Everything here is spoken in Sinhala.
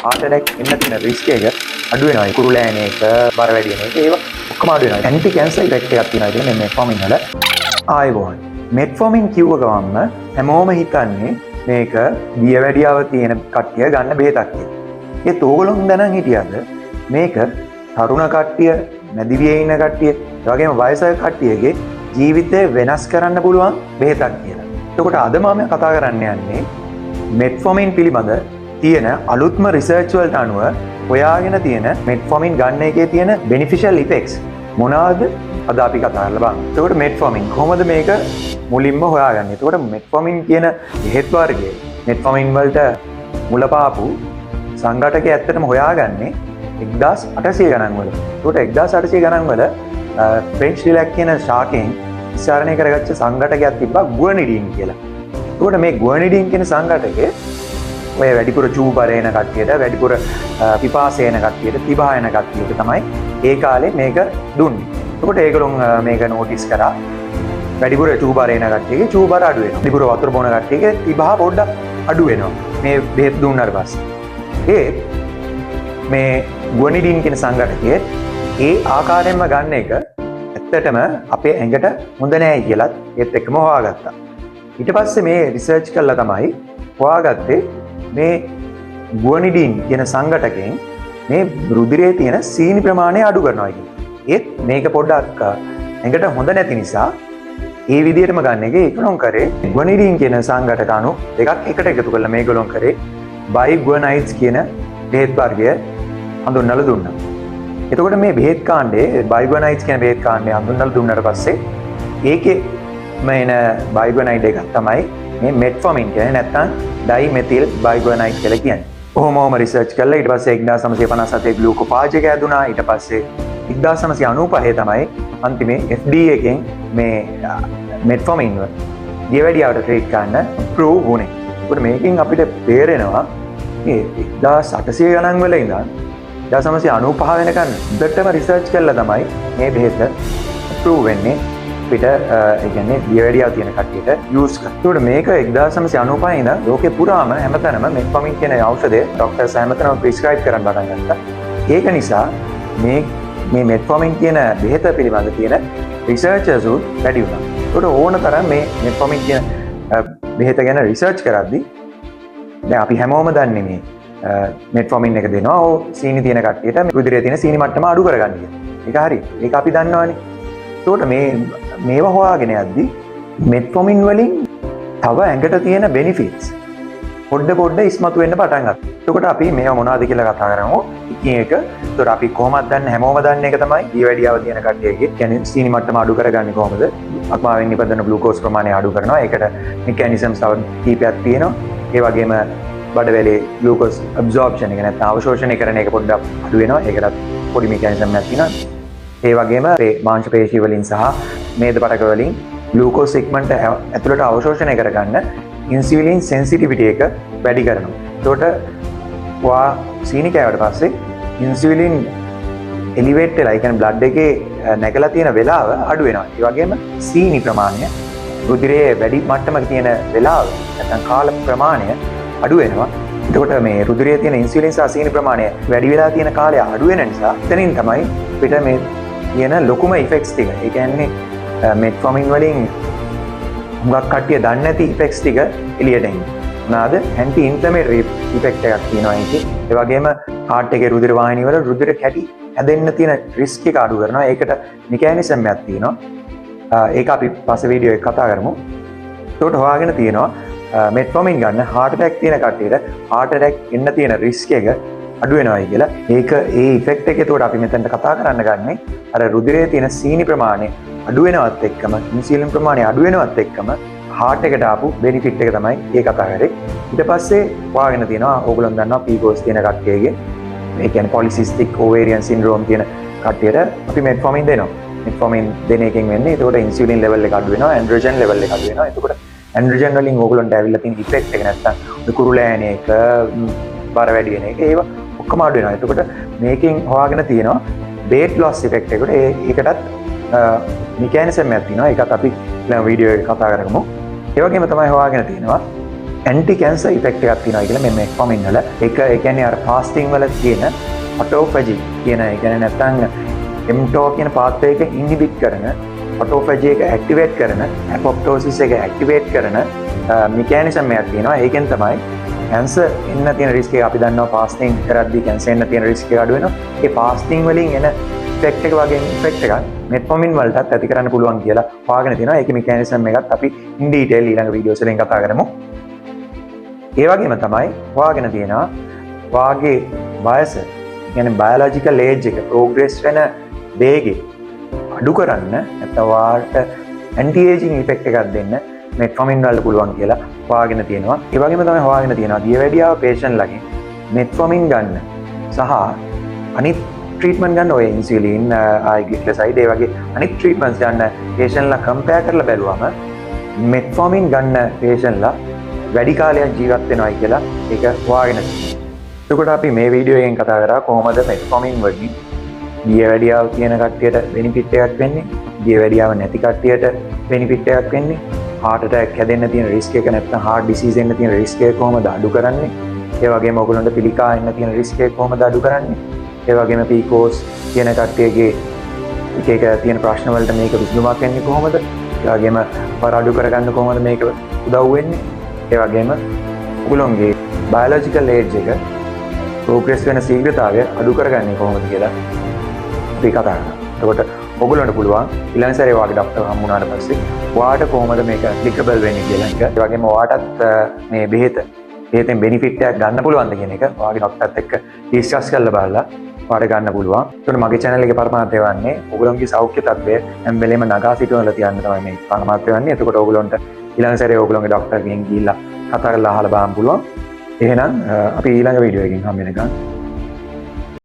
heart attack එන්න තියෙන risk එක අඩු වෙනවා. කුරුල ඇන එක, බර වැඩි වෙන එක ඒවා ඔක්කොම අඩු වෙනවා. anti cancer effect එකක් තියෙනවා කියන්නේ මේ metformin වල. ආයෝබෝන්. metformin කිව්ව ගමන්ම හැමෝම හිතන්නේ මේක දියවැඩියාව තියෙන කට්ටිය ගන්න බෙහෙතක් කියලා. ඒත් ඕගොල්ලෝ දැනන් හිටියද මේක තරුණ කට්ටිය, මැදිවියේ ඉන්න කට්ටිය, ඒ වගේම වයසක කට්ටියගේ ජීවිතය වෙනස් කරන්න පුළුවන් බෙහෙතක් කියලා. එතකොට අද මම කතා කරන්න යන්නේ metformin පිළිබඳ තියෙන අලුත්ම රිසර්ච් වලට අනුව හොයාගෙන තියෙන metformin ගන්න එකේ තියෙන beneficial effects මොනවාද අද අපි කතා කරලා බලමු. එතකොට metformin කොහොමද මේක මුලින්ම හොයාගන්නේ? එතකොට metformin කියන බෙහෙත් වර්ගයේ metformin වලට මුලපාපු සංඝටකය ඇත්තටම හොයාගන්නේ 1800 ගණන් වල. එතකොට 1800 ගණන් වල ෆ්‍රෙන්ච් රිලැක් කියන ශාකයෙන් විස්තරණය කරගත්ත සංඝටකයක් තිබ්බා ගුවනිඩින් කියලා. එතකොට මේ ගුවනිඩින් කියන සංඝටකය ඔය වැඩිපුර චූබර එන කට්ටියට, වැඩිපුර පිපාසය එන කට්ටියට, තිබා එන කට්ටියට තමයි ඒ කාලේ මේක දුන්නේ. එතකොට ඒගොල්ලෝ මේක නෝටිස් කරා වැඩිපුර චූබර එන කට්ටියගේ චූබර අඩු වෙනවා. වැඩිපුර වතුර බොන කට්ටියගේ තිබා පොඩ්ඩක් අඩු වෙනවා. මේ බෙහෙත් දුන්නාට පස්සේ. මේ ගුවනිඩින් කියන සංඝටකය ඒ ආකාරයෙන්ම ගන්න එක ඇත්තටම අපේ ඇඟට හොඳ නෑ කියලාත් ඒත් එක්කම හොයාගත්තා. ඊට පස්සේ මේ රිසර්ච් කළා තමයි හොයාගත්තේ මේ ගුවනිඩින් කියන සංඝටකයෙන් මේ රුධිරයේ තියෙන සීනි ප්‍රමාණය අඩු කරනවා කියන්නේ. ඒත් මේක පොඩ්ඩක් ඇඟට හොඳ නැති නිසා ඒ විදිහටම ගන්න එක ඒගොල්ලෝ කරේ ගුවනිඩින් කියන සංඝටක අණු දෙකක් එකට එකතු කරලා මේගොල්ලෝ කරේ බයිගුවනයිඩ්ස් කියන බෙහෙත් වර්ගය හඳුන්වලා දුන්නා. එතකොට මේ බෙහෙත් කාණ්ඩේ බයිගුවනයිඩ්ස් කියන බෙහෙත් කාණ්ඩේ හඳුන්වලා දුන්නාට පස්සේ ඒකේ මේන බයිගුවනයිඩ් එක තමයි මේ metformin කියන්නේ නැත්නම් ඩයිමෙතිල් බයිගුවනයිඩ් කියලා කියන්නේ. කොහොමම රිසර්ච් කළා ඊට පස්සේ 1957 ග්ලූකෝෆාජ් එක හැදුනා. ඊට පස්සේ 1995 තමයි අන්තිමේ FDA එකෙන් මේ metformin දියවැඩියාවට ට්‍රීට් කරන්න ප්‍රූව් වුණේ. ඒකට මේකෙන් අපිට තේරෙනවා මේ 1800 ගණන් වල ඉඳන් 1995 වෙනකන් දෙටම රිසර්ච් කළා තමයි මේ බෙහෙත ප්‍රූව් වෙන්නේ අපිට ඒ කියන්නේ දියවැඩියාව තියෙන කට්ටියට යූස් කරලා. මේක 1995 ඉඳන් ලෝකේ පුරාම හැමතැනම metformin කියන ඖෂධය ડોක්ටර්ස් හැමතැනම ප්‍රිස්ක්‍රයිබ් කරන්න පටන් ගත්තා. ඒක නිසා මේ metformin කියන බෙහෙත පිළිබඳ තියෙන රිසර්චර්ස් උත් වැඩි වුණා. ඒකට ඕන තරම් මේ metformin කියන බෙහෙත ගැන රිසර්ච් කරද්දී දැන් අපි හැමෝම දන්නේ මේ metformin එක දෙනවා ඕ සීනි තියෙන කට්ටියට රුධිරයේ තියෙන සීනි මට්ටම අඩු කරගන්න කියලා. ඒක හරි. ඒක අපි දන්නවනේ. ඒකට මේවා හොයාගෙන යද්දී metformin වලින් තව ඇඟට තියෙන benefits පොඩ්ඩ ඉස්මතු වෙන්න පටන් ගත්තා. එතකොට අපි මේවා මොනවද කියලා කතා කරමු. එක. ඒතකොට අපි කොහොමද දන්නේ? හැමෝම දන්නේ එක තමයි දියවැඩියාව තියෙන කට්ටියගේ කියන්නේ සීනි මට්ටම අඩු කරගන්නේ කොහොමද? අක්මාවෙන් නිපදවන ග්ලූකෝස් ප්‍රමාණය අඩු කරනවා. ඒකට මෙකැනිසම්ස් තව කීපයක් තියෙනවා. ඒ වගේම බඩවැලේ ග්ලූකෝස් ඇබ්සෝර්ප්ෂන් එක නැත්නම් අවශෝෂණය කරන එක පොඩ්ඩක් අඩු වෙනවා. ඒකටත් පොඩි මෙකැනිසම් එකක් තියෙනවා. ඒ වගේම මාංශ පේශි වලින් සහ මේද පටක වලින් ග්ලූකෝස් සිග්මන්ට් ඇතුළට අවශෝෂණය කරගන්න ඉන්සියුලින් සෙන්සිටිවිටි එක වැඩි කරනවා. එතකොට ඔයා සීනි කෑවට පස්සේ ඉන්සියුලින් එලිවේට් වෙලා ඒ කියන්නේ බ්ලඩ් එකේ නැගලා තියෙන වෙලාව අඩු වෙනවා. ඒ වගේම සීනි ප්‍රමාණය රුධිරයේ වැඩි මට්ටමක තියෙන වෙලාව නැත්නම් කාල ප්‍රමාණය අඩු වෙනවා. එතකොට මේ රුධිරයේ තියෙන ඉන්සියුලින් සහ සීනි ප්‍රමාණය වැඩි වෙලා තියෙන කාලය අඩු වෙන නිසා එතනින් තමයි පිට මේ තියෙන ලොකුම ඉෆෙක්ට්ස් ටික. ඒ කියන්නේ metformin වලින් හුඟක් කට්ටිය දන්නේ නැති ඉෆෙක්ට්ස් ටික එළියට එන්නේ. මොනවාද? ඇන්ටි ඉන්ෆ්ලමේටරි ඉෆෙක්ට් එකක් තියෙනවා ඒකේ. ඒ වගේම heart එකේ රුධිර වාහිනී වල රුධිර කැටි හැදෙන්න තියෙන රිස්ක් එක අඩු කරනවා. ඒකට මෙකැනිසම් එකක් තියෙනවා. ඒක අපි පස්සේ වීඩියෝ එක කතා කරමු. ඒකට හොයාගෙන තියෙනවා metformin ගන්න heart attack තියෙන කට්ටියට heart attack එන්න තියෙන රිස්ක් එක අඩු වෙනවායි කියලා. ඒක ඒ ඉෆෙක්ට් එක ඒකට අපි මෙතනට කතා කරන්න ගන්නේ අර රුධිරයේ තියෙන සීනි ප්‍රමාණය අඩු වෙනවත් එක්කම ඉන්සියුලින් ප්‍රමාණය අඩු වෙනවත් එක්කම heart එකට ආපු බෙනිෆිට් එක තමයි ඒ කතා කරේ. ඊට පස්සේ හොයාගෙන තියෙනවා ඕගොල්ලෝ දන්නවා PCOS තියෙන කට්ටියගේ ඒ කියන්නේ polycystic ovarian syndrome තියෙන කට්ටියට අපි metformin දෙනවා. metformin දෙන එකෙන් වෙන්නේ ඒකට ඉන්සියුලින් ලෙවල් එක අඩු වෙනවා, androgen ලෙවල් එක අඩු වෙනවා. එතකොට androgen වලින් ඕගොල්ලන්ට ඇවිල්ලා තියෙන ඉෆෙක්ට් එක නැත්තම් කුරුල ඇන එක, බර වැඩි වෙන එක ඒවා ඔක්කොම අඩු වෙනවා. එතකොට මේකෙන් හොයාගෙන තියෙනවා weight loss effect එකට ඒකටත් මෙකැනිසම් එකක් තියෙනවා. ඒකත් අපි ඊළඟ වීඩියෝ එකේ කතා කරමු. ඒ වගේම තමයි හොයාගෙන තියෙනවා ඇන්ටි කැන්සර් ඉෆෙක්ට් එකක් තියෙනවා කියලා මේ මෙට්ෆෝමින් වල. ඒක ඒ කියන්නේ අර ෆාස්ටිං වල තියෙන ඔටෝෆැජි කියන ඒ කියන්නේ නැත්නම් mTOR කියන පාත්වය එක ඉන්හිබිට් කරන ඔටෝෆැජි එක ඇක්ටිවේට් කරන අපොප්ටෝසිස් එක ඇක්ටිවේට් කරන මෙකැනිසම් එකක් තියෙනවා. ඒකෙන් තමයි කැන්සර් එන්න තියෙන රිස්ක් එක අපි දන්නවා ෆාස්ටිං කරද්දී කැන්සර් එන්න තියෙන රිස්ක් එක අඩු වෙනවා. ඒ ෆාස්ටිං වලින් එන ඉෆෙක්ට් එක වගේ ඉෆෙක්ට් එකක් මෙට්ෆෝමින් වලටත් ඇති කරන්න පුළුවන් කියලා හොයාගෙන තියෙනවා. ඒකේ මෙකැනිසම් එකත් අපි ඉන් ඩීටේල් ඊළඟ වීඩියෝස් වලින් කතා කරමු. ඒ වගේම තමයි හොයාගෙන තියෙනවා වාගේ වයස කියන්නේ බයොලොජිකල් ඒජ් එක ප්‍රෝග්‍රෙස් වෙන වේගය අඩු කරන්න නැත්නම් වාට ඇන්ටි ඒජින් ඉෆෙක්ට් එකක් දෙන්න මෙට්ෆෝමින් වලට පුළුවන් කියලා හොයාගෙන තියෙනවා. ඒ වගේම තමයි හොයාගෙන තියෙනවා දියවැඩියාව පේෂන්ට්ලගෙන් මෙට්ෆෝමින් ගන්න සහ අනිත් ට්‍රීට්මන්ට් ගන්න ඔය ඉන්සියුලින් ආයිග්ලිසයිඩ් ඒ වගේ අනිත් ට්‍රීට්මන්ට්ස් ගන්න පේෂන්ට්ලා කම්පෙයාර් කරලා බැලුවම මෙට්ෆෝමින් ගන්න පේෂන්ට්ලා වැඩි කාලයක් ජීවත් වෙනවායි කියලා ඒක හොයාගෙන තියෙනවා. එතකොට අපි මේ වීඩියෝ එකෙන් කතා කරා කොහොමද මෙට්ෆෝමින් වලින් දියවැඩියාව තියෙන කට්ටියට බෙනිෆිට් එකක් වෙන්නේ, දියවැඩියාව නැති කට්ටියට බෙනිෆිට් එකක් වෙන්නේ, heart attack හැදෙන්න තියෙන රිස්ක් එක නැත්නම් heart disease එන්න තියෙන රිස්ක් එක කොහොමද අඩු කරන්නේ, ඒ වගේම ඔයගොල්ලන්ට පිළිකා එන්න තියෙන රිස්ක් එක කොහොමද අඩු කරන්නේ, ඒ වගේම PCOS කියන කට්ටියගේ එක එක තියෙන ප්‍රශ්න වලට මේක විසඳුමක් වෙන්නේ කොහොමද, ඒ වගේම බර අඩු කරගන්න කොහොමද මේක උදව් වෙන්නේ, ඒ වගේම ඔයගොල්ලන්ගේ බයොලොජිකල් ඒජ් එක ප්‍රෝග්‍රෙස් වෙන ශීඝ්‍රතාවය අඩු කරගන්නේ කොහොමද කියලා අපි කතා කරනවා. එතකොට ඔයගොල්ලන්ට පුළුවන් ඊළඟ සැරේ වාගේ ડોක්ටර් හම්බුනාට පස්සේ ඔයාට කොහොමද මේක ඇප්ලිකබල් වෙන්නේ කියලා එක. ඒ වගේම ඔයාටත් මේ බෙහෙතෙන් බෙනිෆිට් එකක් ගන්න පුළුවන්ද කියන එක ඔයාගේ ડોක්ටර්ත් එක්ක ඩිස්කස් කරලා බලලා ඔයාට ගන්න පුළුවන්. එතකොට මගේ channel එකේ පරමාර්ථය වන්නේ ඔයගොල්ලන්ගේ සෞඛ්‍ය තත්ත්වය හැම වෙලේම නගා සිටවලා තියන්න තමයි මේ පරමාර්ථය වන්නේ. එතකොට ඔයගොල්ලන්ට ඊළඟ සැරේ ඔයගොල්ලන්ගේ ડોක්ටර්ගෙන් ගිහිල්ලා කතා කරලා අහලා බලන්න පුළුවන්. එහෙනම් අපි ඊළඟ වීඩියෝ එකකින් හම්බ වෙනකන්